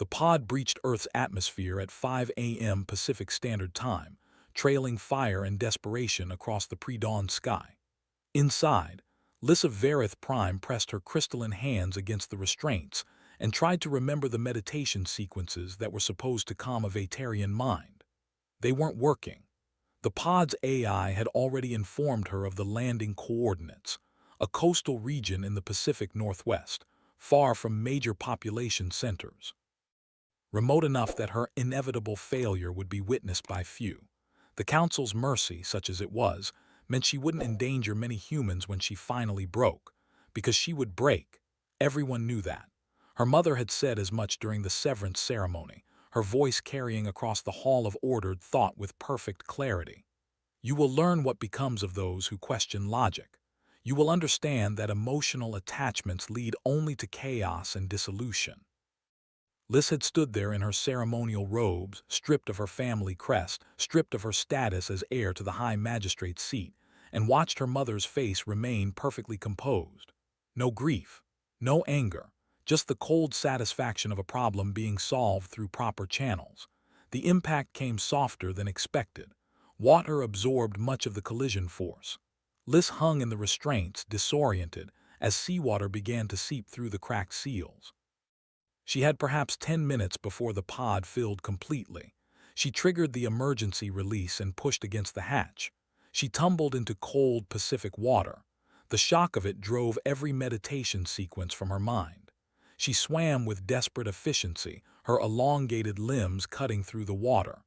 The pod breached Earth's atmosphere at 5 a.m. Pacific Standard Time, trailing fire and desperation across the pre-dawn sky. Inside, Lissa Varith Prime pressed her crystalline hands against the restraints and tried to remember the meditation sequences that were supposed to calm a Vatarian mind. They weren't working. The pod's AI had already informed her of the landing coordinates, a coastal region in the Pacific Northwest, far from major population centers. Remote enough that her inevitable failure would be witnessed by few. The Council's mercy, such as it was, meant she wouldn't endanger many humans when she finally broke, because she would break. Everyone knew that. Her mother had said as much during the severance ceremony, her voice carrying across the hall of ordered thought with perfect clarity. You will learn what becomes of those who question logic. You will understand that emotional attachments lead only to chaos and dissolution. Liz had stood there in her ceremonial robes, stripped of her family crest, stripped of her status as heir to the high magistrate's seat, and watched her mother's face remain perfectly composed. No grief, no anger, just the cold satisfaction of a problem being solved through proper channels. The impact came softer than expected. Water absorbed much of the collision force. Liz hung in the restraints, disoriented, as seawater began to seep through the cracked seals. She had perhaps 10 minutes before the pod filled completely. She triggered the emergency release and pushed against the hatch. She tumbled into cold Pacific water. The shock of it drove every meditation sequence from her mind. She swam with desperate efficiency, her elongated limbs cutting through the water.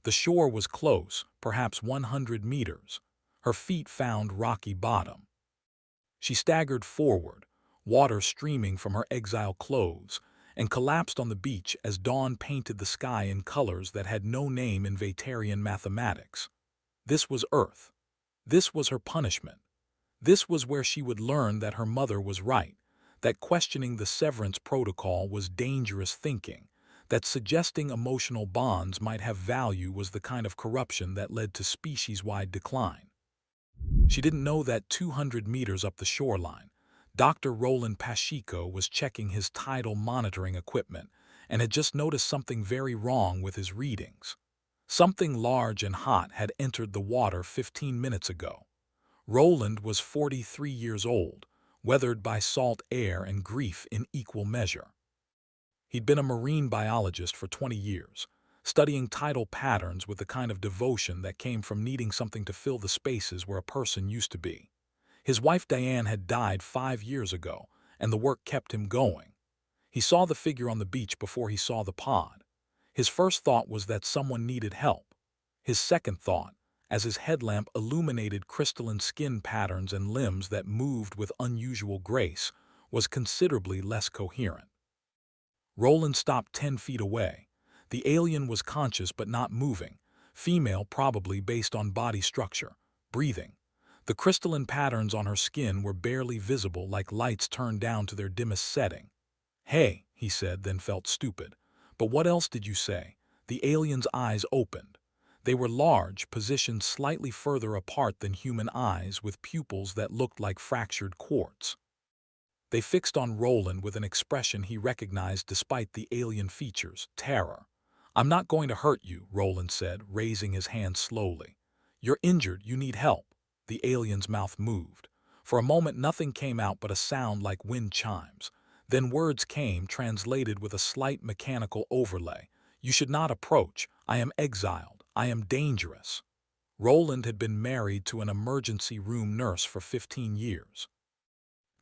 The shore was close, perhaps 100 meters. Her feet found rocky bottom. She staggered forward, water streaming from her exile clothes, and collapsed on the beach as dawn painted the sky in colors that had no name in Vatarian mathematics. This was Earth. This was her punishment. This was where she would learn that her mother was right, that questioning the severance protocol was dangerous thinking, that suggesting emotional bonds might have value was the kind of corruption that led to species-wide decline. She didn't know that 200 meters up the shoreline, Dr. Roland Pacheco was checking his tidal monitoring equipment and had just noticed something very wrong with his readings. Something large and hot had entered the water 15 minutes ago. Roland was 43 years old, weathered by salt air and grief in equal measure. He'd been a marine biologist for 20 years, studying tidal patterns with the kind of devotion that came from needing something to fill the spaces where a person used to be. His wife Diane had died 5 years ago, and the work kept him going. He saw the figure on the beach before he saw the pod. His first thought was that someone needed help. His second thought, as his headlamp illuminated crystalline skin patterns and limbs that moved with unusual grace, was considerably less coherent. Roland stopped 10 feet away. The alien was conscious but not moving, female probably based on body structure, breathing. The crystalline patterns on her skin were barely visible, like lights turned down to their dimmest setting. "Hey," he said, then felt stupid. "But what else did you say?" The alien's eyes opened. They were large, positioned slightly further apart than human eyes, with pupils that looked like fractured quartz. They fixed on Roland with an expression he recognized despite the alien features, terror. "I'm not going to hurt you," Roland said, raising his hand slowly. "You're injured, you need help." The alien's mouth moved. For a moment nothing came out but a sound like wind chimes. Then words came, translated with a slight mechanical overlay. "You should not approach. I am exiled. I am dangerous." Roland had been married to an emergency room nurse for 15 years.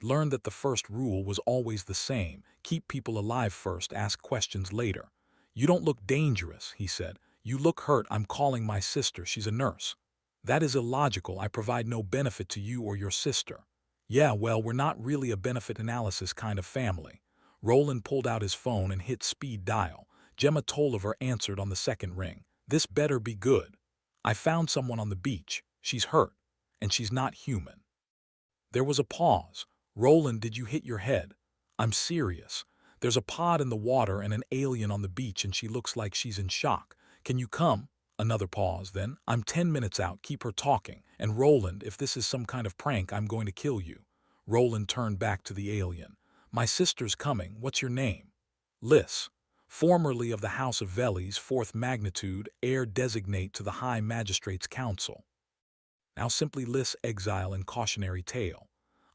Learned that the first rule was always the same: keep people alive first, ask questions later. "You don't look dangerous," he said. "You look hurt. I'm calling my sister. She's a nurse." "That is illogical. I provide no benefit to you or your sister." "Yeah, well, we're not really a benefit analysis kind of family." Roland pulled out his phone and hit speed dial. Gemma Tolliver answered on the second ring. "This better be good. I found someone on the beach. She's hurt, and she's not human." There was a pause. "Roland, did you hit your head?" "I'm serious. There's a pod in the water and an alien on the beach, and she looks like she's in shock. Can you come?" Another pause, then, "I'm 10 minutes out, keep her talking. And Roland, if this is some kind of prank, I'm going to kill you." Roland turned back to the alien. "My sister's coming. What's your name?" "Liz." formerly of the House of Velies, fourth magnitude, heir designate to the High Magistrates' Council. Now simply Lys exile and cautionary tale.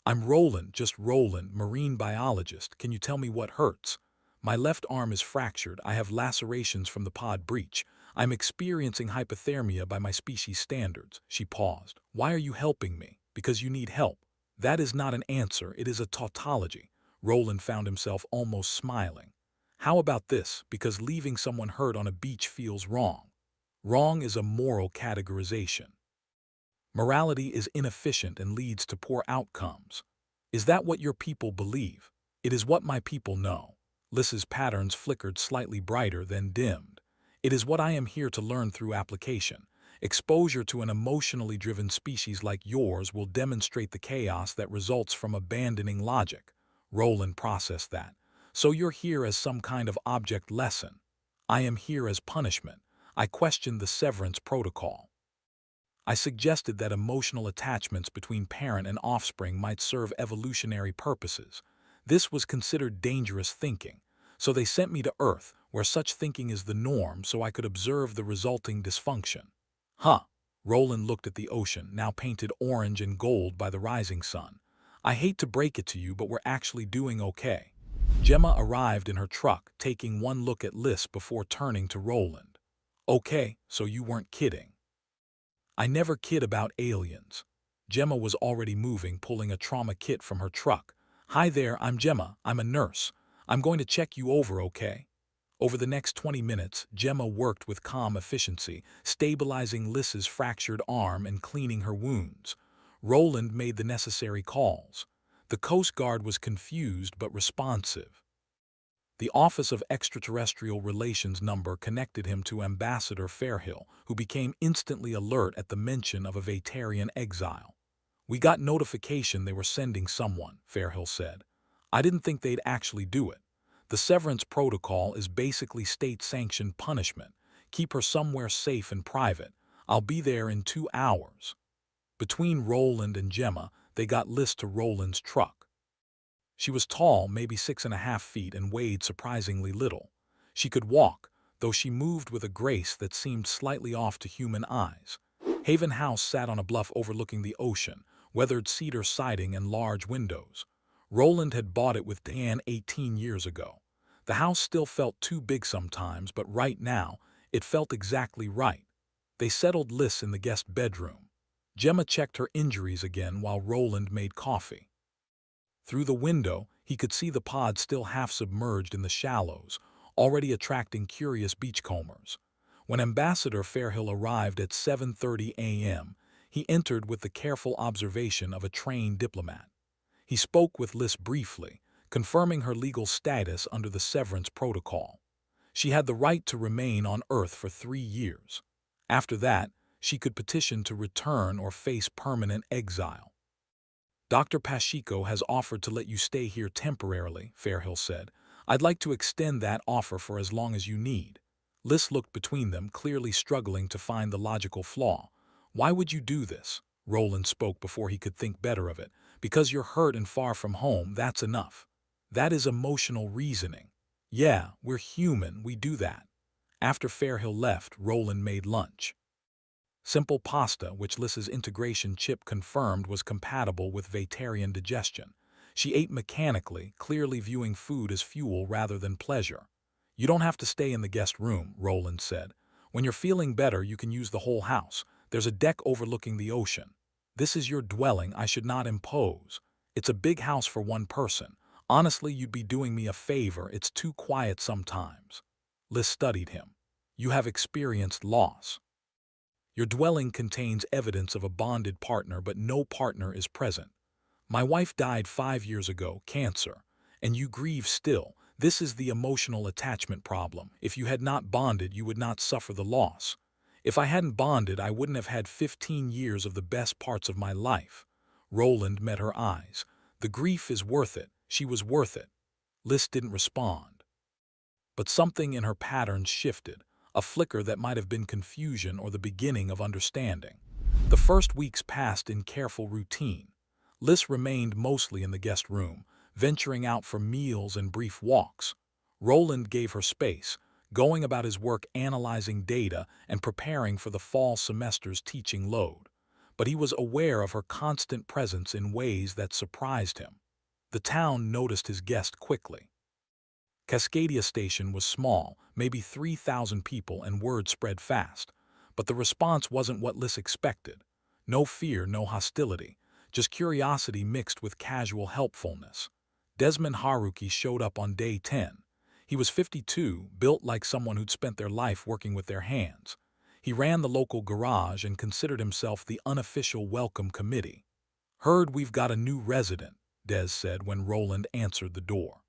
I'm Roland, just Roland, marine biologist. Can you tell me what hurts? My left arm is fractured. I have lacerations from the pod breach. I'm experiencing hypothermia by my species standards. She paused. Why are you helping me? Because you need help. That is not an answer, it is a tautology. Roland found himself almost smiling. How about this? Because leaving someone hurt on a beach feels wrong. Wrong is a moral categorization. Morality is inefficient and leads to poor outcomes. Is that what your people believe? It is what my people know. Lys's patterns flickered slightly brighter, then dimmed. It is what I am here to learn through application. Exposure to an emotionally driven species like yours will demonstrate the chaos that results from abandoning logic. Roland processed that. So you're here as some kind of object lesson. I am here as punishment. I questioned the severance protocol. I suggested that emotional attachments between parent and offspring might serve evolutionary purposes. This was considered dangerous thinking, so they sent me to Earth, where such thinking is the norm, so I could observe the resulting dysfunction. Huh. Roland looked at the ocean, now painted orange and gold by the rising sun. I hate to break it to you, but we're actually doing okay. Gemma arrived in her truck, taking one look at Lys before turning to Roland. Okay, so you weren't kidding. I never kid about aliens. Gemma was already moving, pulling a trauma kit from her truck. Hi there, I'm Gemma. I'm a nurse. I'm going to check you over, okay? Over the next 20 minutes, Gemma worked with calm efficiency, stabilizing Lys's fractured arm and cleaning her wounds. Roland made the necessary calls. The Coast Guard was confused but responsive. The Office of Extraterrestrial Relations number connected him to Ambassador Fairhill, who became instantly alert at the mention of a Vaterian exile. We got notification they were sending someone, Fairhill said. I didn't think they'd actually do it. The severance protocol is basically state-sanctioned punishment. Keep her somewhere safe and private. I'll be there in 2 hours. Between Roland and Gemma, they got Lys to Roland's truck. She was tall, maybe 6.5 feet, and weighed surprisingly little. She could walk, though she moved with a grace that seemed slightly off to human eyes. Haven House sat on a bluff overlooking the ocean, weathered cedar siding and large windows. Roland had bought it with Diane 18 years ago. The house still felt too big sometimes, but right now, it felt exactly right. They settled Lys in the guest bedroom. Gemma checked her injuries again while Roland made coffee. Through the window, he could see the pod still half submerged in the shallows, already attracting curious beachcombers. When Ambassador Fairhill arrived at 7:30 a.m., he entered with the careful observation of a trained diplomat. He spoke with Lys briefly, confirming her legal status under the severance protocol. She had the right to remain on Earth for 3 years. After that, she could petition to return or face permanent exile. Dr. Pacheco has offered to let you stay here temporarily, Fairhill said. I'd like to extend that offer for as long as you need. Lys looked between them, clearly struggling to find the logical flaw. Why would you do this? Roland spoke before he could think better of it. Because you're hurt and far from home, that's enough. That is emotional reasoning. Yeah, we're human, we do that. After Fairhill left, Roland made lunch. Simple pasta, which Lys's integration chip confirmed was compatible with Vaterian digestion. She ate mechanically, clearly viewing food as fuel rather than pleasure. You don't have to stay in the guest room, Roland said. When you're feeling better, you can use the whole house. There's a deck overlooking the ocean. This is your dwelling, I should not impose. It's a big house for one person. Honestly, you'd be doing me a favor, it's too quiet sometimes. Lys studied him. You have experienced loss. Your dwelling contains evidence of a bonded partner, but no partner is present. My wife died 5 years ago, cancer, and you grieve still. This is the emotional attachment problem. If you had not bonded, you would not suffer the loss. If I hadn't bonded, I wouldn't have had 15 years of the best parts of my life. Roland met her eyes. The grief is worth it. She was worth it. Lys didn't respond. But something in her patterns shifted. A flicker that might have been confusion or the beginning of understanding. The first weeks passed in careful routine. Lys remained mostly in the guest room, venturing out for meals and brief walks. Roland gave her space, going about his work analyzing data and preparing for the fall semester's teaching load. But he was aware of her constant presence in ways that surprised him. The town noticed his guest quickly. Cascadia Station was small, maybe 3,000 people, and word spread fast. But the response wasn't what Liz expected. No fear, no hostility, just curiosity mixed with casual helpfulness. Desmond Haruki showed up on day 10. He was 52, built like someone who'd spent their life working with their hands. He ran the local garage and considered himself the unofficial welcome committee. "Heard we've got a new resident," Des said when Roland answered the door.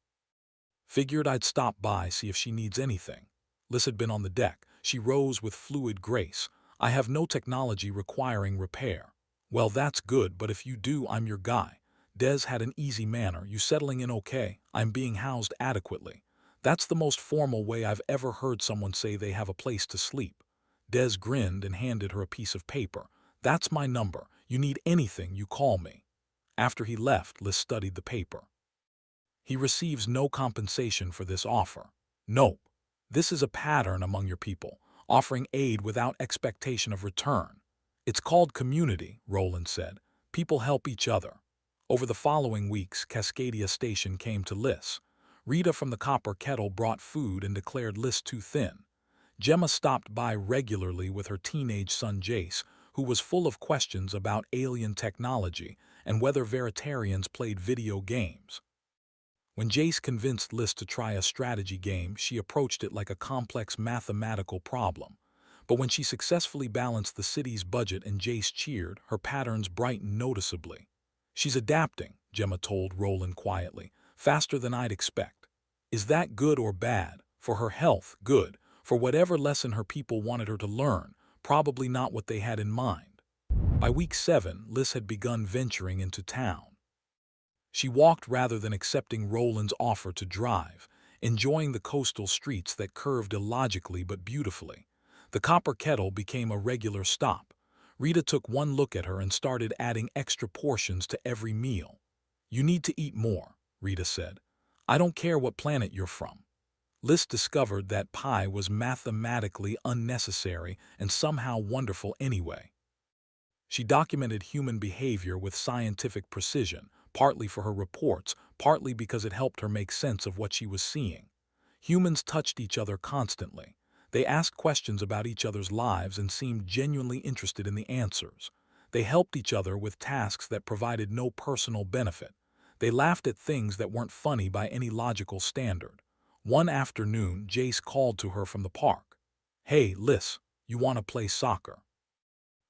"Figured I'd stop by, see if she needs anything." Liz had been on the deck. She rose with fluid grace. "I have no technology requiring repair." "Well, that's good, but if you do, I'm your guy." Des had an easy manner. "You settling in okay?" "I'm being housed adequately." That's the most formal way I've ever heard someone say they have a place to sleep. Des grinned and handed her a piece of paper. "That's my number. You need anything, you call me." After he left, Liz studied the paper. "He receives no compensation for this offer." "Nope. This is a pattern among your people, offering aid without expectation of return." "It's called community," Roland said. "People help each other." Over the following weeks, Cascadia Station came to Liz. Rita from the Copper Kettle brought food and declared Liz too thin. Gemma stopped by regularly with her teenage son Jace, who was full of questions about alien technology and whether vegetarians played video games. When Jace convinced Liz to try a strategy game, she approached it like a complex mathematical problem. But when she successfully balanced the city's budget and Jace cheered, her patterns brightened noticeably. "She's adapting," Gemma told Roland quietly, "faster than I'd expect." "Is that good or bad?" "For her health, good. For whatever lesson her people wanted her to learn, probably not what they had in mind." By week 7, Liz had begun venturing into town. She walked rather than accepting Roland's offer to drive, enjoying the coastal streets that curved illogically but beautifully. The Copper Kettle became a regular stop. Rita took one look at her and started adding extra portions to every meal. "You need to eat more," Rita said. "I don't care what planet you're from." Liz discovered that pie was mathematically unnecessary and somehow wonderful anyway. She documented human behavior with scientific precision, partly for her reports, partly because it helped her make sense of what she was seeing. Humans touched each other constantly. They asked questions about each other's lives and seemed genuinely interested in the answers. They helped each other with tasks that provided no personal benefit. They laughed at things that weren't funny by any logical standard. One afternoon, Jace called to her from the park. "Hey, Liz, you want to play soccer?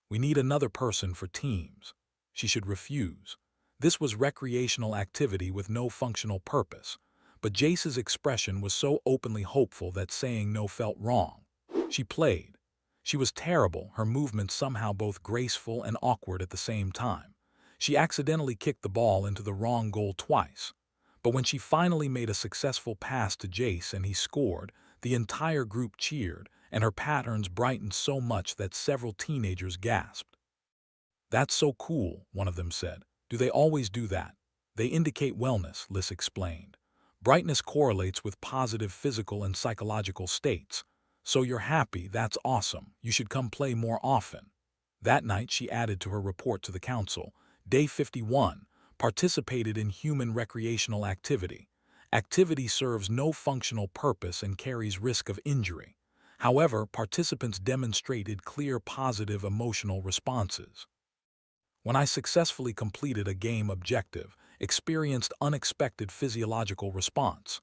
We need another person for teams." She should refuse. This was recreational activity with no functional purpose. But Jace's expression was so openly hopeful that saying no felt wrong. She played. She was terrible, her movements somehow both graceful and awkward at the same time. She accidentally kicked the ball into the wrong goal twice. But when she finally made a successful pass to Jace and he scored, the entire group cheered, and her patterns brightened so much that several teenagers gasped. "That's so cool," one of them said. "Do they always do that?" "They indicate wellness," Liz explained. "Brightness correlates with positive physical and psychological states. So you're happy, that's awesome. You should come play more often." That night she added to her report to the council. Day 51. Participated in human recreational activity. Activity serves no functional purpose and carries risk of injury. However, participants demonstrated clear positive emotional responses. "When I successfully completed a game objective, experienced unexpected physiological response."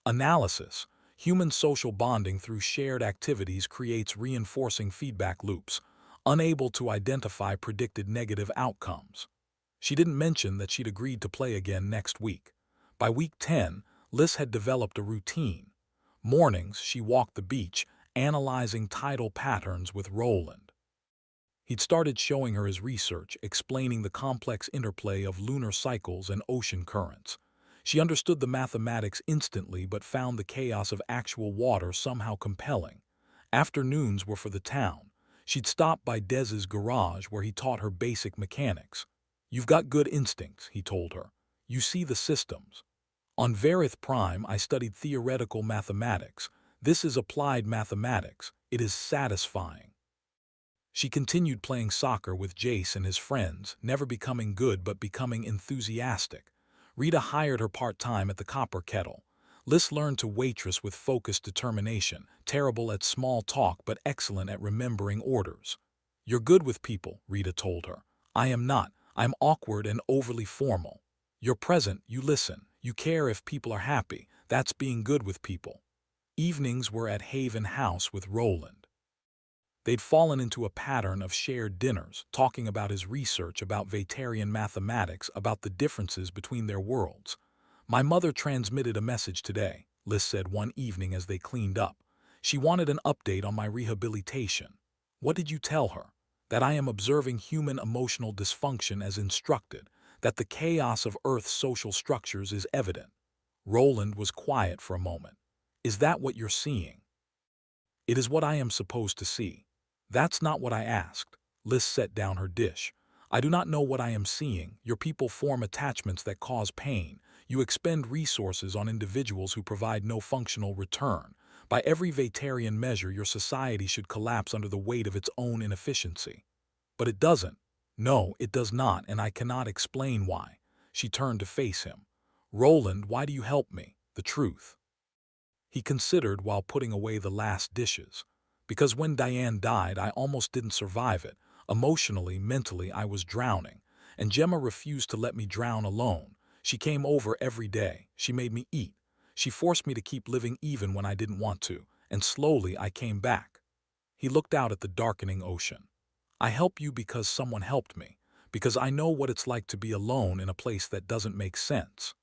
Analysis. Human social bonding through shared activities creates reinforcing feedback loops, unable to identify predicted negative outcomes. She didn't mention that she'd agreed to play again next week. By week 10, Liz had developed a routine. Mornings, she walked the beach, analyzing tidal patterns with Roland. He'd started showing her his research, explaining the complex interplay of lunar cycles and ocean currents. She understood the mathematics instantly but found the chaos of actual water somehow compelling. Afternoons were for the town. She'd stop by Des's garage where he taught her basic mechanics. "You've got good instincts," he told her. "You see the systems." On Verith Prime, I studied theoretical mathematics. This is applied mathematics. It is satisfying. She continued playing soccer with Jace and his friends, never becoming good but becoming enthusiastic. Rita hired her part-time at the Copper Kettle. Liz learned to waitress with focused determination, terrible at small talk but excellent at remembering orders. "You're good with people," Rita told her. "I am not. I'm awkward and overly formal. You're present, you listen, you care if people are happy. That's being good with people." Evenings were at Haven House with Roland. They'd fallen into a pattern of shared dinners, talking about his research, about Vatarian mathematics, about the differences between their worlds. "My mother transmitted a message today," Liz said one evening as they cleaned up. "She wanted an update on my rehabilitation." "What did you tell her?" "That I am observing human emotional dysfunction as instructed, that the chaos of Earth's social structures is evident." Roland was quiet for a moment. "Is that what you're seeing?" "It is what I am supposed to see." "That's not what I asked." Liz set down her dish. "I do not know what I am seeing. Your people form attachments that cause pain. You expend resources on individuals who provide no functional return. By every Vatarian measure, your society should collapse under the weight of its own inefficiency." "But it doesn't." "No, it does not, and I cannot explain why." She turned to face him. "Roland, why do you help me? The truth." He considered while putting away the last dishes. "Because when Diane died, I almost didn't survive it. Emotionally, mentally, I was drowning. And Gemma refused to let me drown alone. She came over every day. She made me eat. She forced me to keep living even when I didn't want to. And slowly I came back." He looked out at the darkening ocean. "I help you because someone helped me. Because I know what it's like to be alone in a place that doesn't make sense.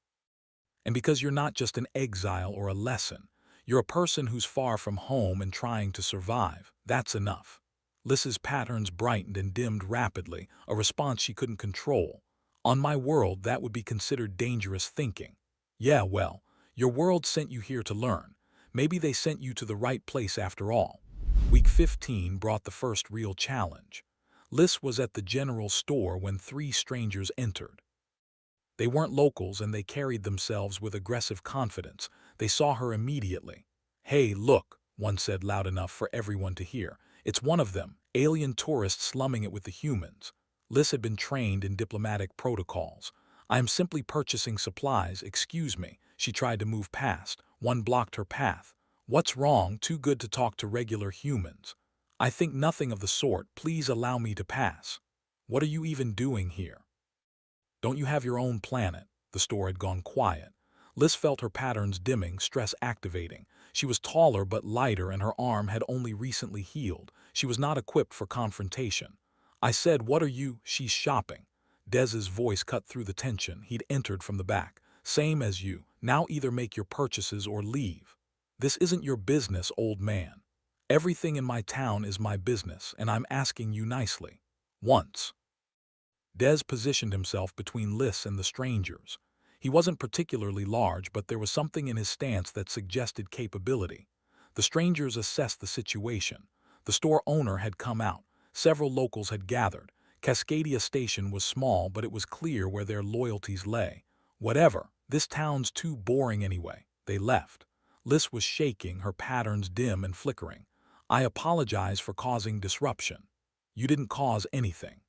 And because you're not just an exile or a lesson. You're a person who's far from home and trying to survive. That's enough." Liz's patterns brightened and dimmed rapidly, a response she couldn't control. "On my world, that would be considered dangerous thinking." "Yeah, well, your world sent you here to learn. Maybe they sent you to the right place after all." Week 15 brought the first real challenge. Liz was at the general store when three strangers entered. They weren't locals and they carried themselves with aggressive confidence. They saw her immediately. "Hey, look," one said loud enough for everyone to hear. "It's one of them, alien tourists slumming it with the humans." Liz had been trained in diplomatic protocols. "I am simply purchasing supplies, excuse me." She tried to move past. One blocked her path. "What's wrong? Too good to talk to regular humans." "I think nothing of the sort. Please allow me to pass." "What are you even doing here? Don't you have your own planet?" The store had gone quiet. Liz felt her patterns dimming, stress activating. She was taller but lighter and her arm had only recently healed. She was not equipped for confrontation. "I said, what are you?" "She's shopping." Dez's voice cut through the tension. He'd entered from the back. "Same as you. Now either make your purchases or leave." "This isn't your business, old man." "Everything in my town is my business, and I'm asking you nicely. Once." Dez positioned himself between Liz and the strangers. He wasn't particularly large, but there was something in his stance that suggested capability. The strangers assessed the situation. The store owner had come out. Several locals had gathered. Cascadia Station was small, but it was clear where their loyalties lay. "Whatever, this town's too boring anyway." They left. Liz was shaking, her patterns dim and flickering. "I apologize for causing disruption." "You didn't cause anything.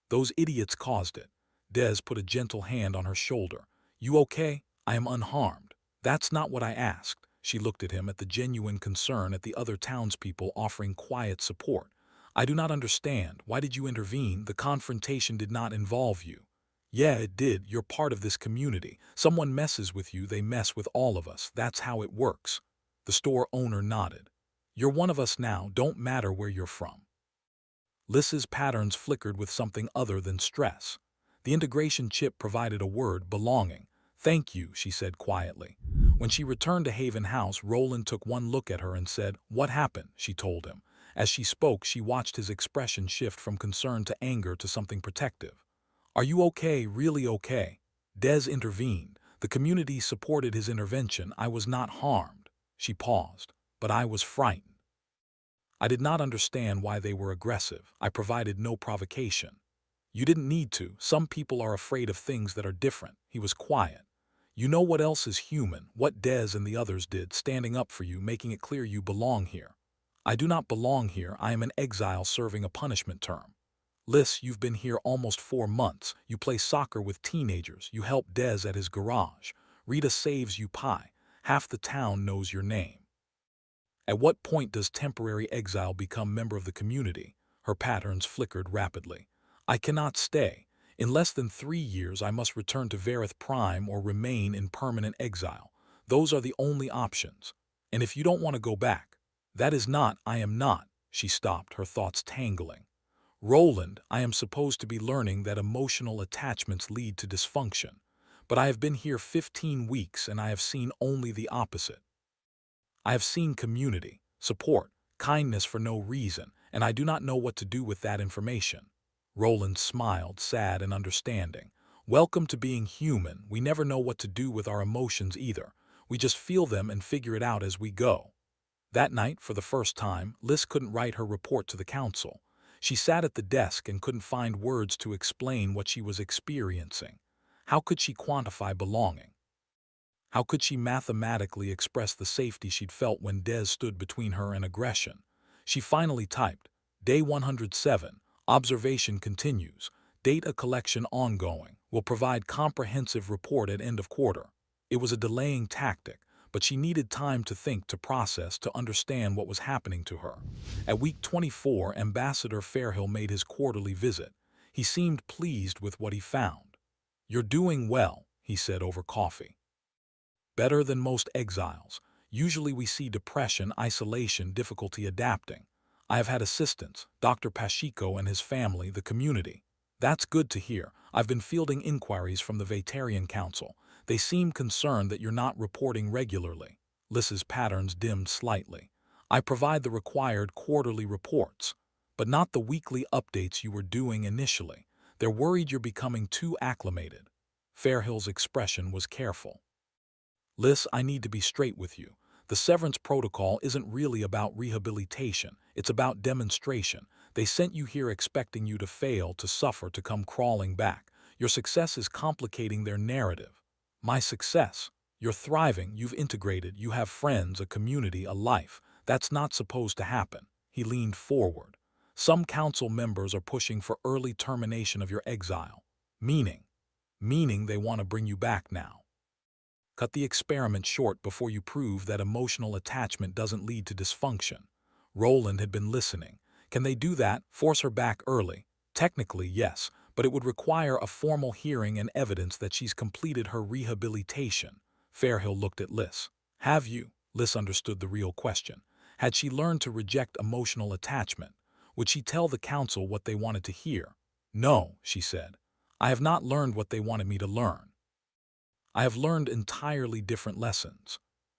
Those idiots caused it." Dez put a gentle hand on her shoulder. "You okay?" "I am unharmed." "That's not what I asked." She looked at him at the genuine concern at the other townspeople offering quiet support. "I do not understand. Why did you intervene? The confrontation did not involve you." "Yeah, it did. You're part of this community. Someone messes with you, they mess with all of us. That's how it works." The store owner nodded. "You're one of us now. Don't matter where you're from." Liz's patterns flickered with something other than stress. The integration chip provided a word, belonging. "Thank you," she said quietly. When she returned to Haven House, Roland took one look at her and said, "What happened?" she told him. As she spoke, she watched his expression shift from concern to anger to something protective. "Are you okay, really okay?" Dez intervened. "The community supported his intervention. I was not harmed." She paused. "But I was frightened. I did not understand why they were aggressive. I provided no provocation." "You didn't need to. Some people are afraid of things that are different." He was quiet. You know what else is human, what Dez and the others did, standing up for you, making it clear you belong here. I do not belong here, I am an exile serving a punishment term. Liz, you've been here almost 4 months. You play soccer with teenagers. You help Dez at his garage. Rita saves you pie. Half the town knows your name. At what point does temporary exile become member of the community? Her patterns flickered rapidly. I cannot stay. In less than 3 years, I must return to Verith Prime or remain in permanent exile. Those are the only options. And if you don't want to go back, that is not, I am not. She stopped, her thoughts tangling. Roland, I am supposed to be learning that emotional attachments lead to dysfunction. But I have been here 15 weeks and I have seen only the opposite. I have seen community, support, kindness for no reason, and I do not know what to do with that information. Roland smiled, sad and understanding. Welcome to being human. We never know what to do with our emotions either. We just feel them and figure it out as we go. That night, for the first time, Liz couldn't write her report to the council. She sat at the desk and couldn't find words to explain what she was experiencing. How could she quantify belonging? How could she mathematically express the safety she'd felt when Dez stood between her and aggression? She finally typed, Day 107, observation continues, data collection ongoing, will provide comprehensive report at end of quarter. It was a delaying tactic, but she needed time to think, to process, to understand what was happening to her. At week 24, Ambassador Fairhill made his quarterly visit. He seemed pleased with what he found. You're doing well, he said over coffee. Better than most exiles. Usually we see depression, isolation, difficulty adapting. I have had assistance, Dr. Pacheco and his family, the community. That's good to hear. I've been fielding inquiries from the Vegetarian Council. They seem concerned that you're not reporting regularly. Liz's patterns dimmed slightly. I provide the required quarterly reports, but not the weekly updates you were doing initially. They're worried you're becoming too acclimated. Fairhill's expression was careful. Liz, I need to be straight with you. The severance protocol isn't really about rehabilitation. It's about demonstration. They sent you here expecting you to fail, to suffer, to come crawling back. Your success is complicating their narrative. My success? You're thriving, you've integrated, you have friends, a community, a life. That's not supposed to happen. He leaned forward. Some council members are pushing for early termination of your exile. Meaning they want to bring you back now. Cut the experiment short before you prove that emotional attachment doesn't lead to dysfunction. Roland had been listening. Can they do that? Force her back early? Technically, yes, but it would require a formal hearing and evidence that she's completed her rehabilitation. Fairhill looked at Liz. Have you? Liz understood the real question. Had she learned to reject emotional attachment? Would she tell the council what they wanted to hear? No, she said. I have not learned what they wanted me to learn. I have learned entirely different lessons.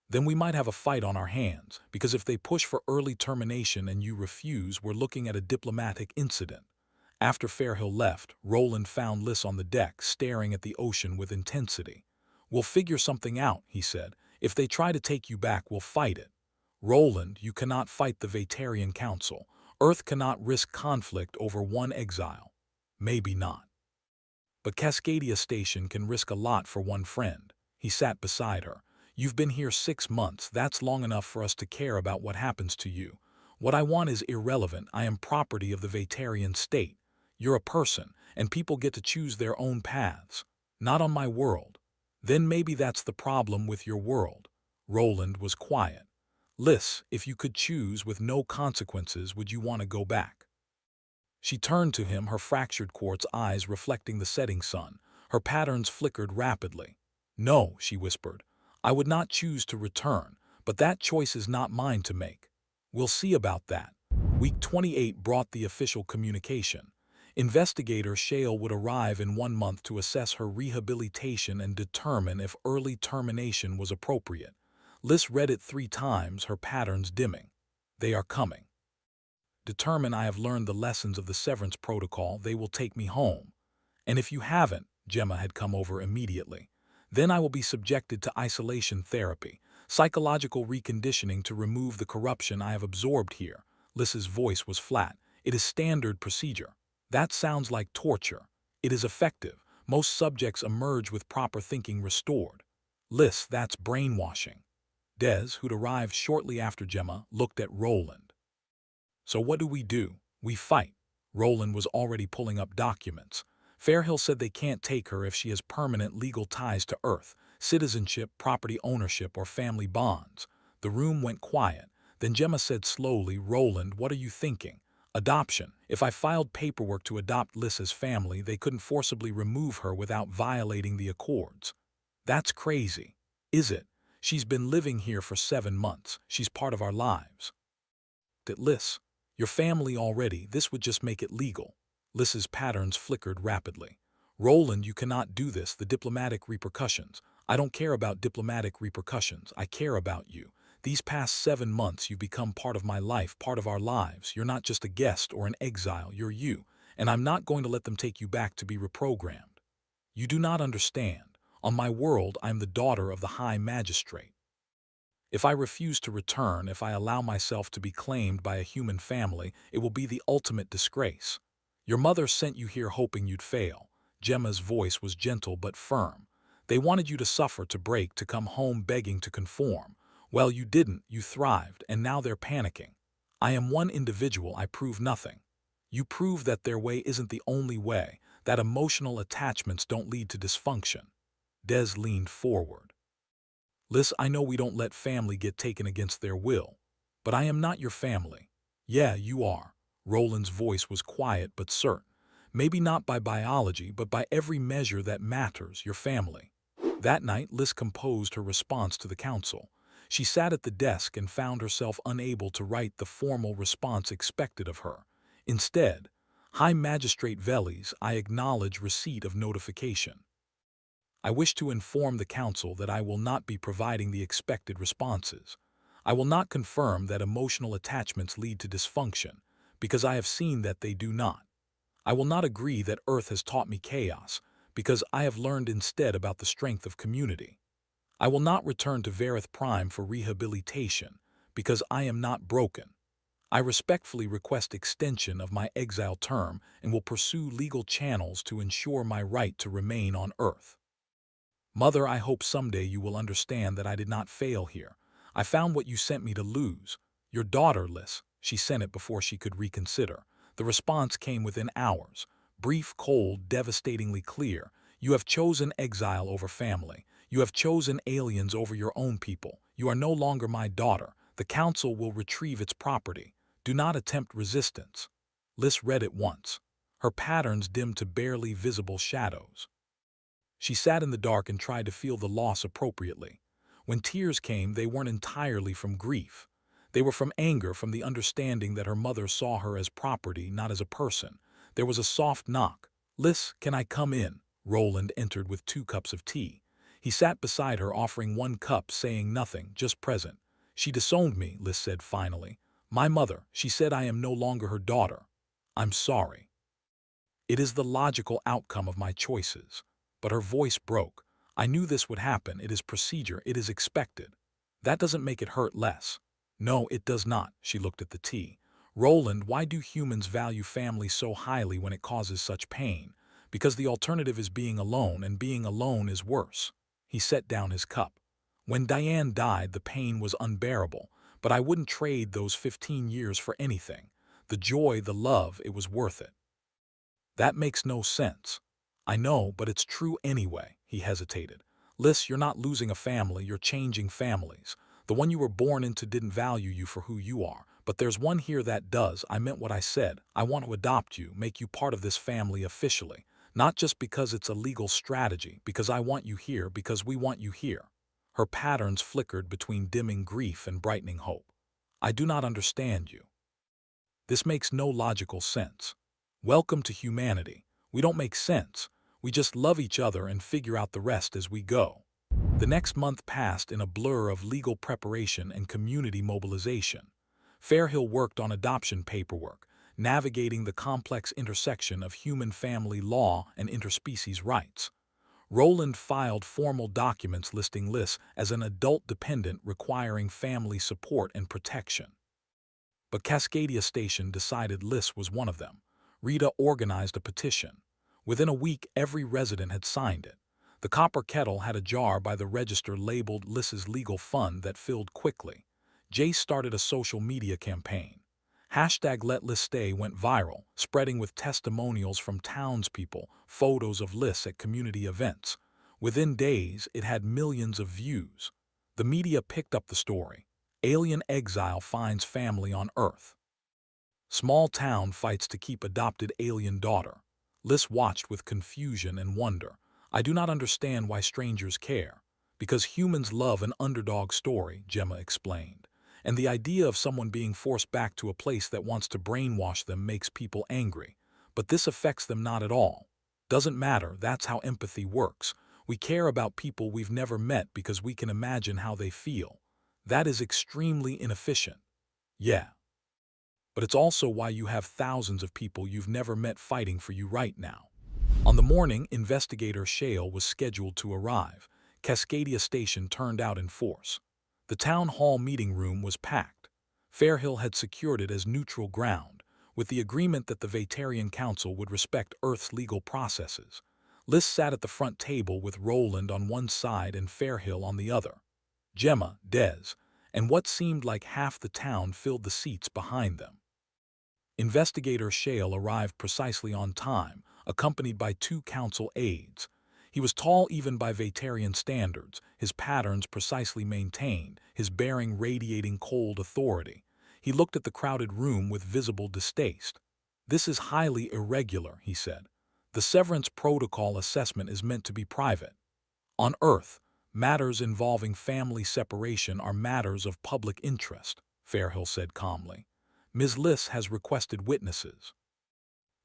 Then we might have a fight on our hands, because if they push for early termination and you refuse, we're looking at a diplomatic incident. After Fairhill left, Roland found Liz on the deck, staring at the ocean with intensity. We'll figure something out, he said. If they try to take you back, we'll fight it. Roland, you cannot fight the Vegetarian Council. Earth cannot risk conflict over one exile. Maybe not. But Cascadia Station can risk a lot for one friend. He sat beside her. You've been here 6 months. That's long enough for us to care about what happens to you. What I want is irrelevant. I am property of the Vegetarian state. You're a person, and people get to choose their own paths. Not on my world. Then maybe that's the problem with your world. Roland was quiet. Liz, if you could choose with no consequences, would you want to go back? She turned to him, her fractured quartz eyes reflecting the setting sun. Her patterns flickered rapidly. No, she whispered. I would not choose to return, but that choice is not mine to make. We'll see about that. Week 28 brought the official communication. Investigator Shale would arrive in 1 month to assess her rehabilitation and determine if early termination was appropriate. Liz read it 3 times, her patterns dimming. They are coming. Determine I have learned the lessons of the severance protocol, they will take me home. And if you haven't, Gemma had come over immediately, then I will be subjected to isolation therapy, psychological reconditioning to remove the corruption I have absorbed here. Liz's voice was flat. It is standard procedure. That sounds like torture. It is effective. Most subjects emerge with proper thinking restored. Liz, that's brainwashing. Des, who'd arrived shortly after Gemma, looked at Roland. So what do? We fight. Roland was already pulling up documents. Fairhill said they can't take her if she has permanent legal ties to Earth, citizenship, property ownership, or family bonds. The room went quiet. Then Gemma said slowly, Roland, what are you thinking? Adoption. If I filed paperwork to adopt Liz's family, they couldn't forcibly remove her without violating the accords. That's crazy. Is it? She's been living here for 7 months. She's part of our lives. That Liz, your family already, this would just make it legal. Liz's patterns flickered rapidly. Roland, you cannot do this, the diplomatic repercussions. I don't care about diplomatic repercussions. I care about you. These past 7 months you've become part of my life, part of our lives. You're not just a guest or an exile, you're you. And I'm not going to let them take you back to be reprogrammed. You do not understand. On my world, I am the daughter of the High Magistrate. If I refuse to return, if I allow myself to be claimed by a human family, it will be the ultimate disgrace. Your mother sent you here hoping you'd fail. Gemma's voice was gentle but firm. They wanted you to suffer, to break, to come home begging to conform. Well, you didn't, you thrived, and now they're panicking. I am one individual, I prove nothing. You prove that their way isn't the only way, that emotional attachments don't lead to dysfunction. Des leaned forward. Liz, I know we don't let family get taken against their will, but I am not your family. Yeah, you are. Roland's voice was quiet but certain. Maybe not by biology, but by every measure that matters, your family. That night, Liz composed her response to the council. She sat at the desk and found herself unable to write the formal response expected of her. Instead, High Magistrate Veles, I acknowledge receipt of notification. I wish to inform the Council that I will not be providing the expected responses. I will not confirm that emotional attachments lead to dysfunction, because I have seen that they do not. I will not agree that Earth has taught me chaos, because I have learned instead about the strength of community. I will not return to Verith Prime for rehabilitation, because I am not broken. I respectfully request extension of my exile term and will pursue legal channels to ensure my right to remain on Earth. Mother, I hope someday you will understand that I did not fail here. I found what you sent me to lose. Your daughter, Liz. She sent it before she could reconsider. The response came within hours. Brief, cold, devastatingly clear. You have chosen exile over family. You have chosen aliens over your own people. You are no longer my daughter. The council will retrieve its property. Do not attempt resistance. Liz read it once. Her patterns dimmed to barely visible shadows. She sat in the dark and tried to feel the loss appropriately. When tears came, they weren't entirely from grief. They were from anger, from the understanding that her mother saw her as property, not as a person. There was a soft knock. Liz, can I come in? Roland entered with 2 cups of tea. He sat beside her, offering 1 cup, saying nothing, just present. She disowned me, Liz said finally. My mother, she said I am no longer her daughter. I'm sorry. It is the logical outcome of my choices. But her voice broke. I knew this would happen. It is procedure. It is expected. That doesn't make it hurt less. No, it does not. She looked at the tea. Roland, why do humans value family so highly when it causes such pain? Because the alternative is being alone, and being alone is worse. He set down his cup. When Diane died, the pain was unbearable, but I wouldn't trade those 15 years for anything. The joy, the love, it was worth it. That makes no sense. I know, but it's true anyway, he hesitated. Liz, you're not losing a family, you're changing families. The one you were born into didn't value you for who you are, but there's one here that does. I meant what I said. I want to adopt you, make you part of this family officially. Not just because it's a legal strategy, because I want you here, because we want you here. Her patterns flickered between dimming grief and brightening hope. I do not understand you. This makes no logical sense. Welcome to humanity. We don't make sense. We just love each other and figure out the rest as we go. The next month passed in a blur of legal preparation and community mobilization. Fairhill worked on adoption paperwork, navigating the complex intersection of human family law and interspecies rights. Roland filed formal documents listing Liz as an adult dependent requiring family support and protection. But Cascadia Station decided Liz was one of them. Rita organized a petition. Within a week, every resident had signed it. The copper kettle had a jar by the register labeled Liss's legal fund that filled quickly. Jace started a social media campaign. Hashtag Let Liss Stay went viral, spreading with testimonials from townspeople, photos of Liss at community events. Within days, it had millions of views. The media picked up the story. Alien exile finds family on Earth. Small town fights to keep adopted alien daughter. Liss watched with confusion and wonder. I do not understand why strangers care. Because humans love an underdog story, Gemma explained. And the idea of someone being forced back to a place that wants to brainwash them makes people angry. But this affects them not at all. Doesn't matter, that's how empathy works. We care about people we've never met because we can imagine how they feel. That is extremely inefficient. Yeah. But it's also why you have thousands of people you've never met fighting for you right now. On the morning investigator Shale was scheduled to arrive, Cascadia Station turned out in force. The town hall meeting room was packed. Fairhill had secured it as neutral ground, with the agreement that the Vaterian Council would respect Earth's legal processes. Liss sat at the front table with Roland on one side and Fairhill on the other. Gemma, Des, and what seemed like half the town filled the seats behind them. Investigator Shale arrived precisely on time, accompanied by 2 council aides. He was tall even by Vaterian standards, his patterns precisely maintained, his bearing radiating cold authority. He looked at the crowded room with visible distaste. "This is highly irregular," he said. "The severance protocol assessment is meant to be private. On Earth, matters involving family separation are matters of public interest," Fairhill said calmly. "Ms. Liss has requested witnesses.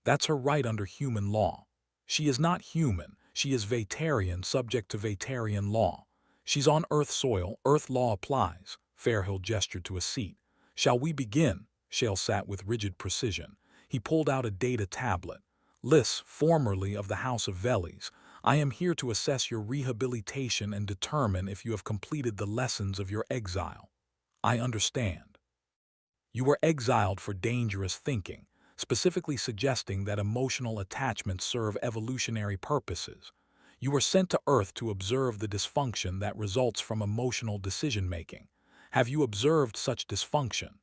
That's her right under human law. She is not human, she is Vaterian, subject to Vaterian law. She's on Earth soil, Earth law applies." Fairhill gestured to a seat. "Shall we begin?" Shale sat with rigid precision. He pulled out a data tablet. "Liss, formerly of the House of Veles, I am here to assess your rehabilitation and determine if you have completed the lessons of your exile. I understand. You were exiled for dangerous thinking, specifically suggesting that emotional attachments serve evolutionary purposes. You were sent to Earth to observe the dysfunction that results from emotional decision-making. Have you observed such dysfunction?"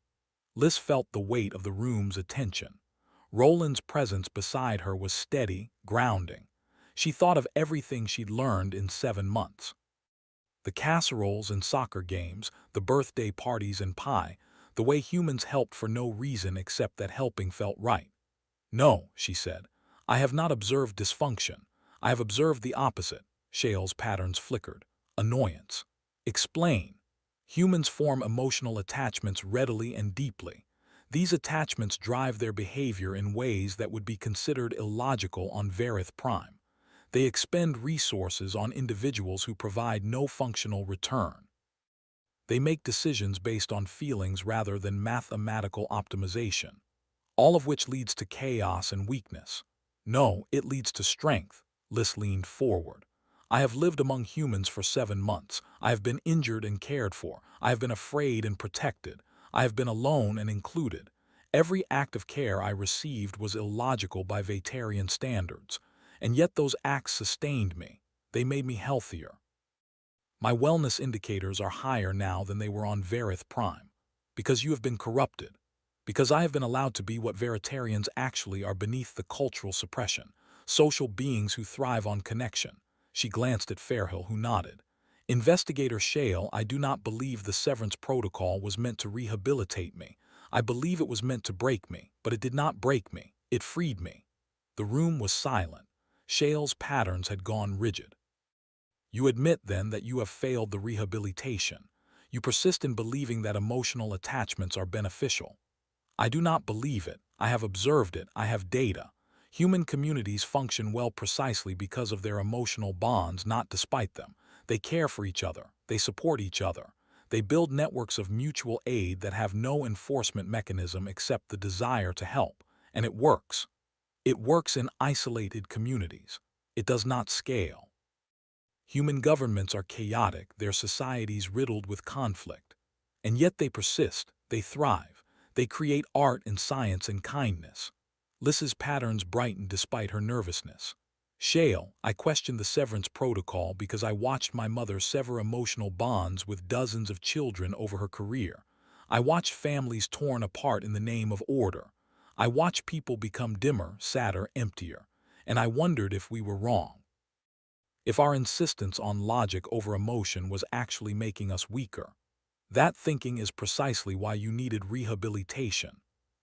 Liss felt the weight of the room's attention. Roland's presence beside her was steady, grounding. She thought of everything she'd learned in 7 months. The casseroles and soccer games, the birthday parties and pie, the way humans helped for no reason except that helping felt right. "No," she said. "I have not observed dysfunction. I have observed the opposite." Shale's patterns flickered. "Annoyance." "Explain." "Humans form emotional attachments readily and deeply. These attachments drive their behavior in ways that would be considered illogical on Varith Prime. They expend resources on individuals who provide no functional return. They make decisions based on feelings rather than mathematical optimization. All of which leads to chaos and weakness." "No, it leads to strength." Liss leaned forward. "I have lived among humans for 7 months. I have been injured and cared for. I have been afraid and protected. I have been alone and included. Every act of care I received was illogical by Vaterian standards. And yet those acts sustained me. They made me healthier. My wellness indicators are higher now than they were on Varith Prime. Because you have been corrupted. Because I have been allowed to be what Veritarians actually are beneath the cultural suppression. Social beings who thrive on connection." She glanced at Fairhill, who nodded. "Investigator Shale, I do not believe the severance protocol was meant to rehabilitate me. I believe it was meant to break me, but it did not break me. It freed me." The room was silent. Shale's patterns had gone rigid. "You admit, then, that you have failed the rehabilitation. You persist in believing that emotional attachments are beneficial." "I do not believe it. I have observed it. I have data. Human communities function well precisely because of their emotional bonds, not despite them. They care for each other. They support each other. They build networks of mutual aid that have no enforcement mechanism except the desire to help. And it works. It works in isolated communities. It does not scale. Human governments are chaotic, their societies riddled with conflict. And yet they persist, they thrive, they create art and science and kindness." Liss's patterns brightened despite her nervousness. Shale, I questioned the severance protocol because I watched my mother sever emotional bonds with dozens of children over her career. I watched families torn apart in the name of order. I watched people become dimmer, sadder, emptier. And I wondered if we were wrong. If our insistence on logic over emotion was actually making us weaker. That thinking is precisely why you needed rehabilitation.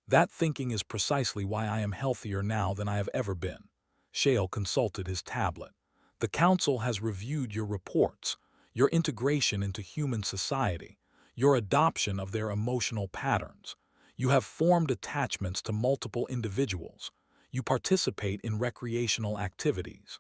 That thinking is precisely why I am healthier now than I have ever been. Shale consulted his tablet. The council has reviewed your reports, your integration into human society, your adoption of their emotional patterns. You have formed attachments to multiple individuals. You participate in recreational activities.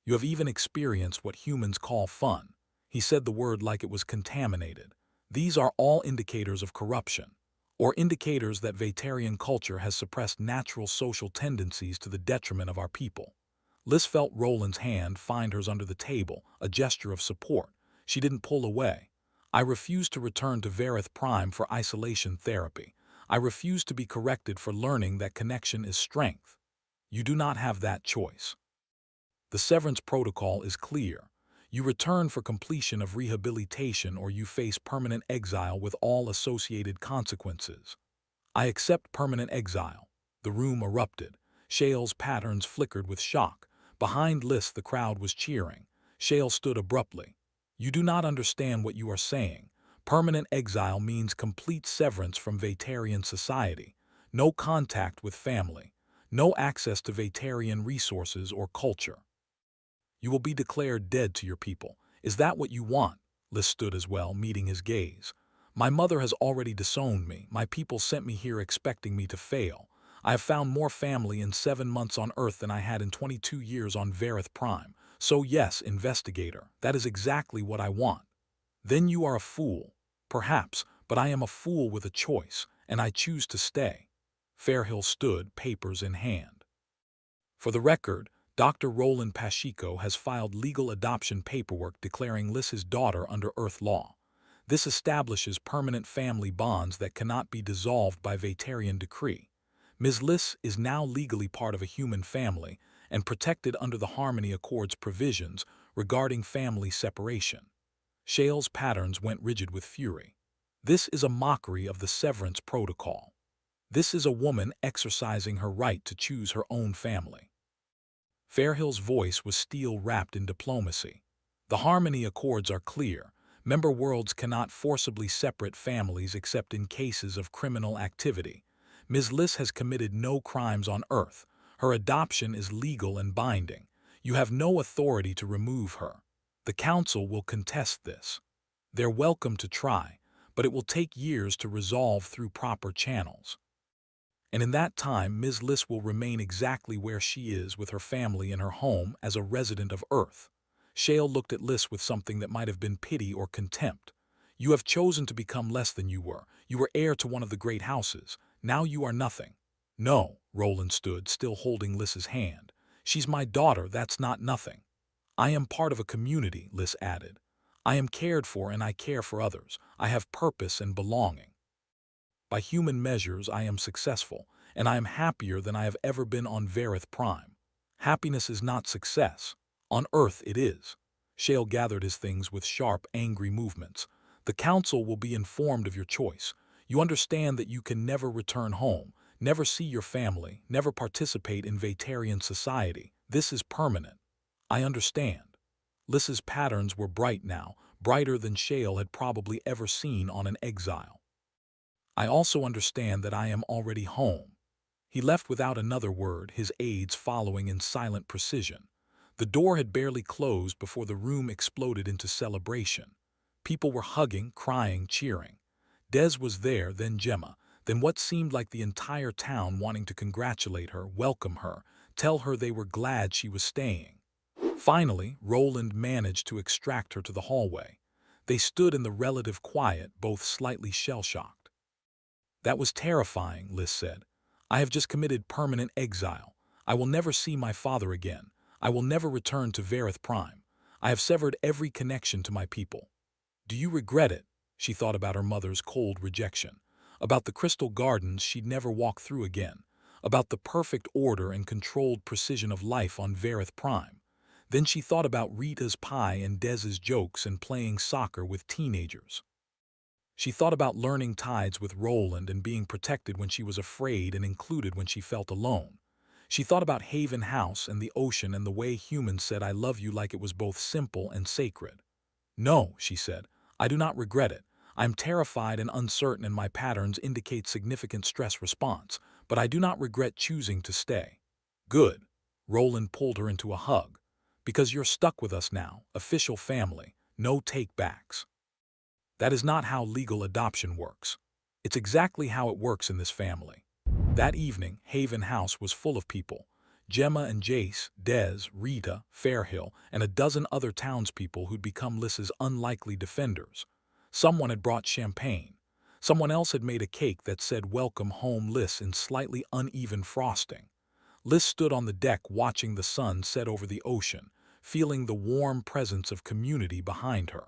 You have even experienced what humans call fun. He said the word like it was contaminated. These are all indicators of corruption, or indicators that Vaterian culture has suppressed natural social tendencies to the detriment of our people. Liz felt Roland's hand find hers under the table, a gesture of support. She didn't pull away. I refuse to return to Vareth Prime for isolation therapy. I refuse to be corrected for learning that connection is strength. You do not have that choice. The severance protocol is clear. You return for completion of rehabilitation or you face permanent exile with all associated consequences. I accept permanent exile. The room erupted. Shale's patterns flickered with shock. Behind Liz, the crowd was cheering. Shale stood abruptly. You do not understand what you are saying. Permanent exile means complete severance from Vaterian society. No contact with family. No access to Vaterian resources or culture. You will be declared dead to your people. Is that what you want? Liz stood as well, meeting his gaze. My mother has already disowned me. My people sent me here expecting me to fail. I have found more family in 7 months on Earth than I had in 22 years on Vareth Prime. So yes, investigator, that is exactly what I want. Then you are a fool. Perhaps, but I am a fool with a choice, and I choose to stay. Fairhill stood, papers in hand. For the record, Dr. Roland Pacheco has filed legal adoption paperwork declaring Liz his daughter under Earth law. This establishes permanent family bonds that cannot be dissolved by Vaterian decree. Ms. Liz is now legally part of a human family and protected under the Harmony Accord's provisions regarding family separation. Shale's patterns went rigid with fury. This is a mockery of the severance protocol. This is a woman exercising her right to choose her own family. Fairhill's voice was steel wrapped in diplomacy. The Harmony Accords are clear. Member worlds cannot forcibly separate families except in cases of criminal activity. Ms. Liz has committed no crimes on Earth. Her adoption is legal and binding. You have no authority to remove her. The Council will contest this. They're welcome to try, but it will take years to resolve through proper channels. And in that time, Ms. Liz will remain exactly where she is with her family in her home as a resident of Earth. Shale looked at Liz with something that might have been pity or contempt. You have chosen to become less than you were. You were heir to one of the great houses. Now you are nothing. No, Roland stood, still holding Liz's hand. She's my daughter, that's not nothing. I am part of a community, Liz added. I am cared for and I care for others. I have purpose and belonging. By human measures, I am successful, and I am happier than I have ever been on Vareth Prime. Happiness is not success. On Earth it is. Shale gathered his things with sharp, angry movements. The Council will be informed of your choice. You understand that you can never return home, never see your family, never participate in Vaterian society. This is permanent. I understand. Liz's patterns were bright now, brighter than Shale had probably ever seen on an exile. I also understand that I am already home. He left without another word, his aides following in silent precision. The door had barely closed before the room exploded into celebration. People were hugging, crying, cheering. Des was there, then Gemma, then what seemed like the entire town wanting to congratulate her, welcome her, tell her they were glad she was staying. Finally, Roland managed to extract her to the hallway. They stood in the relative quiet, both slightly shell-shocked. That was terrifying, Liz said. I have just committed permanent exile. I will never see my father again. I will never return to Vareth Prime. I have severed every connection to my people. Do you regret it? She thought about her mother's cold rejection, about the crystal gardens she'd never walk through again, about the perfect order and controlled precision of life on Verith Prime. Then she thought about Rita's pie and Dez's jokes and playing soccer with teenagers. She thought about learning tides with Roland and being protected when she was afraid and included when she felt alone. She thought about Haven House and the ocean and the way humans said I love you like it was both simple and sacred. No, she said, I do not regret it. I am terrified and uncertain and my patterns indicate significant stress response, but I do not regret choosing to stay. Good. Roland pulled her into a hug. Because you're stuck with us now, official family, no take-backs. That is not how legal adoption works. It's exactly how it works in this family. That evening, Haven House was full of people. Gemma and Jace, Dez, Rita, Fairhill, and a dozen other townspeople who'd become Liss's unlikely defenders. Someone had brought champagne. Someone else had made a cake that said "Welcome Home Liss" in slightly uneven frosting. Liss stood on the deck watching the sun set over the ocean, feeling the warm presence of community behind her.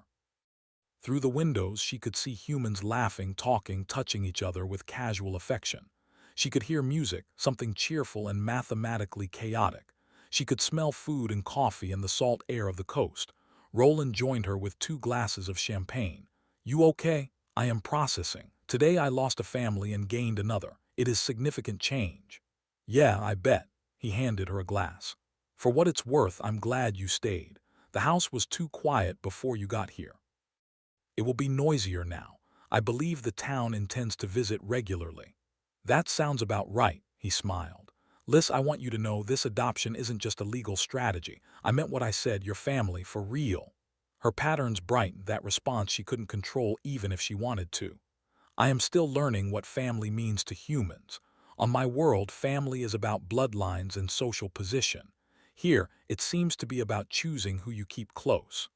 Through the windows, she could see humans laughing, talking, touching each other with casual affection. She could hear music, something cheerful and mathematically chaotic. She could smell food and coffee and the salt air of the coast. Roland joined her with 2 glasses of champagne. You okay? I am processing. Today I lost a family and gained another. It is significant change. Yeah, I bet. He handed her a glass. For what it's worth, I'm glad you stayed. The house was too quiet before you got here. It will be noisier now. I believe the town intends to visit regularly. That sounds about right, he smiled. Liss, I want you to know this adoption isn't just a legal strategy. I meant what I said, your family, for real. Her patterns brightened, that response she couldn't control even if she wanted to. I am still learning what family means to humans. On my world, family is about bloodlines and social position. Here, it seems to be about choosing who you keep close.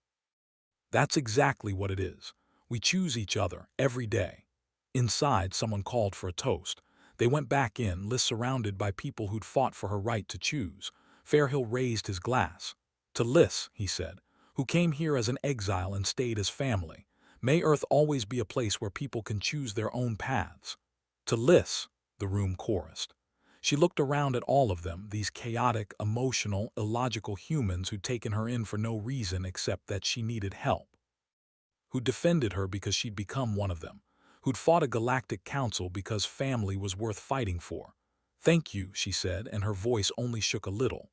That's exactly what it is. We choose each other every day. Inside, someone called for a toast. They went back in, Liss surrounded by people who'd fought for her right to choose. Fairhill raised his glass. To Liss, he said, who came here as an exile and stayed as family. May Earth always be a place where people can choose their own paths. To Liss, the room chorused. She looked around at all of them, these chaotic, emotional, illogical humans who'd taken her in for no reason except that she needed help. Who'd defended her because she'd become one of them. Who'd fought a galactic council because family was worth fighting for. Thank you, she said, and her voice only shook a little.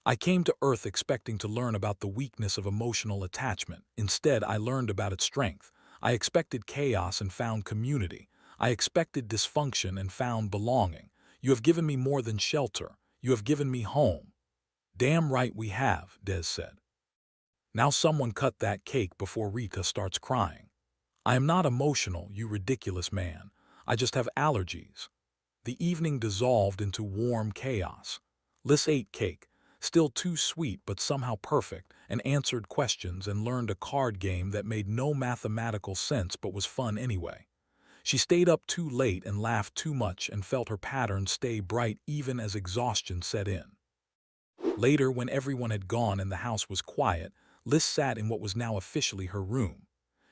I came to Earth expecting to learn about the weakness of emotional attachment. Instead, I learned about its strength. I expected chaos and found community. I expected dysfunction and found belonging. You have given me more than shelter. You have given me home. Damn right we have, Dez said. Now someone cut that cake before Rita starts crying. I am not emotional, you ridiculous man. I just have allergies. The evening dissolved into warm chaos. Liss ate cake, still too sweet but somehow perfect, and answered questions and learned a card game that made no mathematical sense but was fun anyway. She stayed up too late and laughed too much and felt her patterns stay bright even as exhaustion set in. Later, when everyone had gone and the house was quiet, Liss sat in what was now officially her room.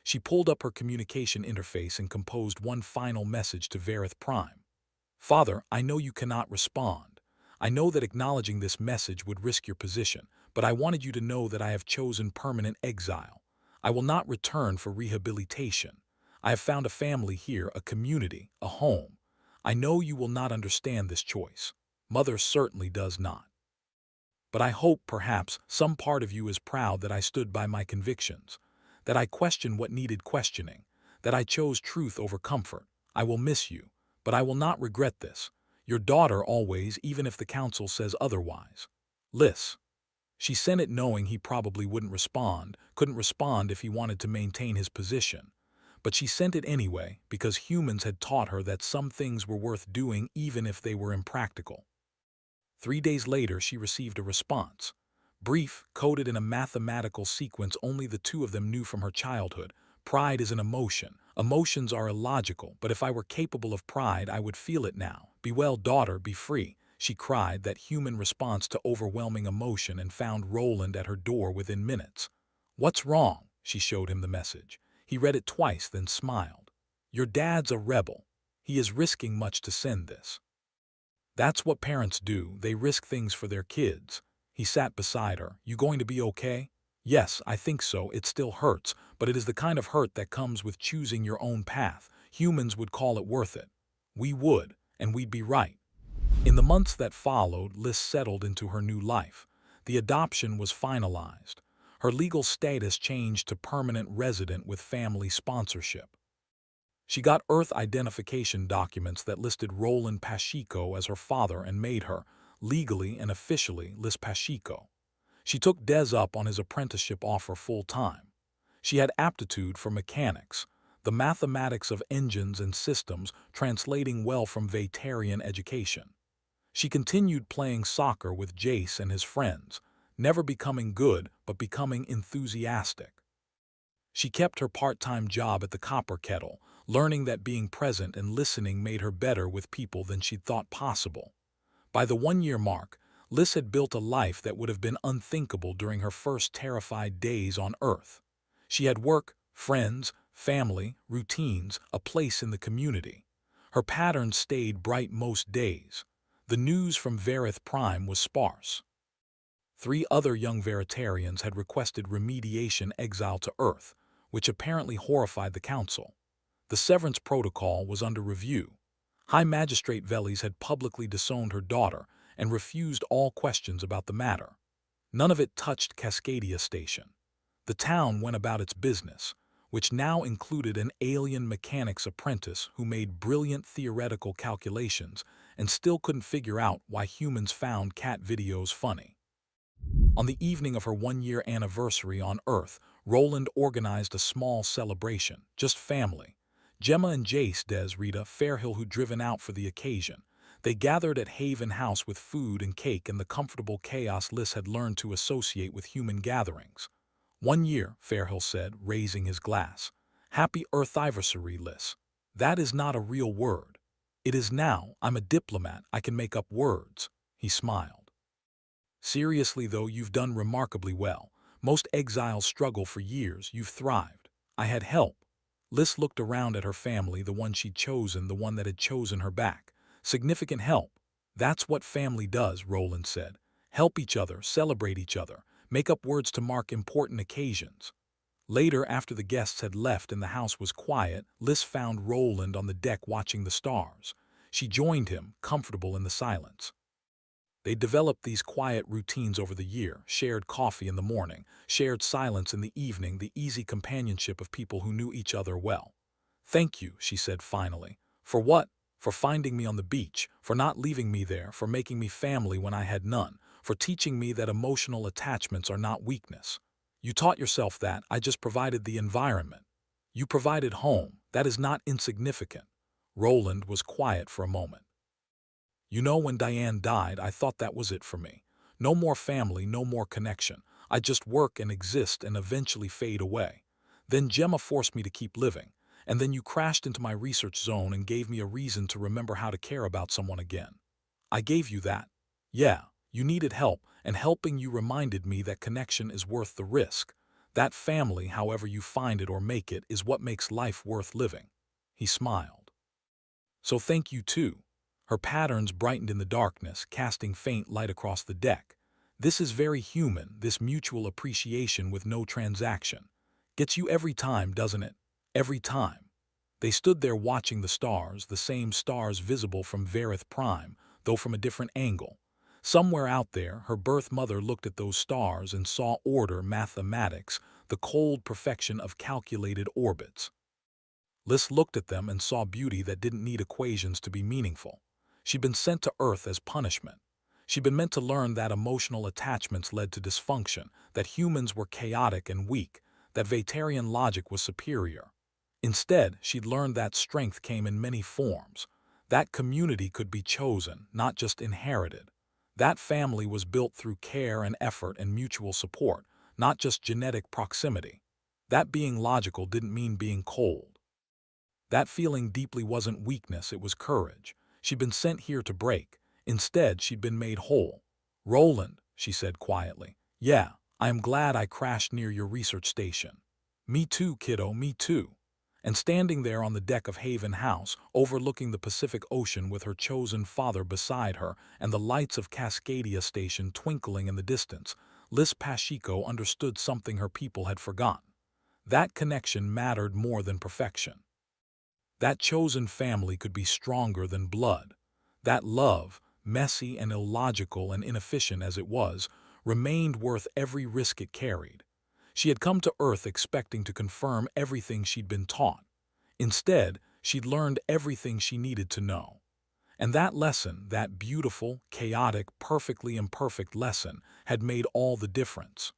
She pulled up her communication interface and composed one final message to Verith Prime. Father, I know you cannot respond. I know that acknowledging this message would risk your position, but I wanted you to know that I have chosen permanent exile. I will not return for rehabilitation. I have found a family here, a community, a home. I know you will not understand this choice. Mother certainly does not. But I hope, perhaps, some part of you is proud that I stood by my convictions, that I questioned what needed questioning, that I chose truth over comfort. I will miss you, but I will not regret this. Your daughter always, even if the council says otherwise. Liss. She sent it knowing he probably wouldn't respond, couldn't respond if he wanted to maintain his position. But she sent it anyway because humans had taught her that some things were worth doing even if they were impractical. 3 days later, she received a response. Brief, coded in a mathematical sequence only the 2 of them knew from her childhood. Pride is an emotion. Emotions are illogical, but if I were capable of pride, I would feel it now. Be well, daughter, be free, she cried, that human response to overwhelming emotion, and found Roland at her door within minutes. What's wrong? She showed him the message. He read it twice, then smiled. Your dad's a rebel. He is risking much to send this. That's what parents do, they risk things for their kids. He sat beside her. You going to be okay? Yes, I think so. It still hurts, but it is the kind of hurt that comes with choosing your own path. Humans would call it worth it. We would, and we'd be right. In the months that followed, Liz settled into her new life. The adoption was finalized. Her legal status changed to permanent resident with family sponsorship. She got Earth identification documents that listed Roland Pacheco as her father and made her, legally and officially, Liz Pacheco. She took Des up on his apprenticeship offer full-time. She had aptitude for mechanics, the mathematics of engines and systems translating well from Vegetarian education. She continued playing soccer with Jace and his friends, never becoming good but becoming enthusiastic. She kept her part-time job at the Copper Kettle, learning that being present and listening made her better with people than she'd thought possible. By the one-year mark, Liz had built a life that would have been unthinkable during her first terrified days on Earth. She had work, friends, family, routines, a place in the community. Her patterns stayed bright most days. The news from Verith Prime was sparse. 3 other young Veritarians had requested remediation exile to Earth, which apparently horrified the Council. The severance protocol was under review. High Magistrate Veles had publicly disowned her daughter and refused all questions about the matter. None of it touched Cascadia Station. The town went about its business, which now included an alien mechanics apprentice who made brilliant theoretical calculations and still couldn't figure out why humans found cat videos funny. On the evening of her one-year anniversary on Earth, Roland organized a small celebration, just family. Gemma and Jace, Des, Rita, Fairhill, who'd driven out for the occasion. They gathered at Haven House with food and cake and the comfortable chaos Liz had learned to associate with human gatherings. 1 year, Fairhill said, raising his glass. Happy Earthiversary, Liz. That is not a real word. It is now. I'm a diplomat. I can make up words. He smiled. Seriously, though, you've done remarkably well. Most exiles struggle for years. You've thrived. I had help. Liz looked around at her family, the one she'd chosen, the one that had chosen her back. Significant help. That's what family does, Roland said. Help each other, celebrate each other, make up words to mark important occasions. Later, after the guests had left and the house was quiet, Liz found Roland on the deck watching the stars. She joined him, comfortable in the silence. They developed these quiet routines over the year, shared coffee in the morning, shared silence in the evening, the easy companionship of people who knew each other well. Thank you, she said finally. For what? For finding me on the beach, for not leaving me there, for making me family when I had none, for teaching me that emotional attachments are not weakness. You taught yourself that. I just provided the environment. You provided home. That is not insignificant. Roland was quiet for a moment. You know, when Diane died, I thought that was it for me. No more family, no more connection. I just work and exist and eventually fade away. Then Gemma forced me to keep living. And then you crashed into my research zone and gave me a reason to remember how to care about someone again. I gave you that. Yeah, you needed help, and helping you reminded me that connection is worth the risk. That family, however you find it or make it, is what makes life worth living. He smiled. So thank you too. Her patterns brightened in the darkness, casting faint light across the deck. This is very human, this mutual appreciation with no transaction. Gets you every time, doesn't it? Every time. They stood there watching the stars, the same stars visible from Verith Prime, though from a different angle. Somewhere out there, her birth mother looked at those stars and saw order, mathematics, the cold perfection of calculated orbits. Liz looked at them and saw beauty that didn't need equations to be meaningful. She'd been sent to Earth as punishment. She'd been meant to learn that emotional attachments led to dysfunction, that humans were chaotic and weak, that Vegetarian logic was superior. Instead, she'd learned that strength came in many forms. That community could be chosen, not just inherited. That family was built through care and effort and mutual support, not just genetic proximity. That being logical didn't mean being cold. That feeling deeply wasn't weakness, it was courage. She'd been sent here to break. Instead, she'd been made whole. Roland, she said quietly. Yeah, I am glad I crashed near your research station. Me too, kiddo, me too. And standing there on the deck of Haven House, overlooking the Pacific Ocean with her chosen father beside her and the lights of Cascadia Station twinkling in the distance, Liz Pacheco understood something her people had forgotten. That connection mattered more than perfection. That chosen family could be stronger than blood. That love, messy and illogical and inefficient as it was, remained worth every risk it carried. She had come to Earth expecting to confirm everything she'd been taught. Instead, she'd learned everything she needed to know. And that lesson, that beautiful, chaotic, perfectly imperfect lesson, had made all the difference.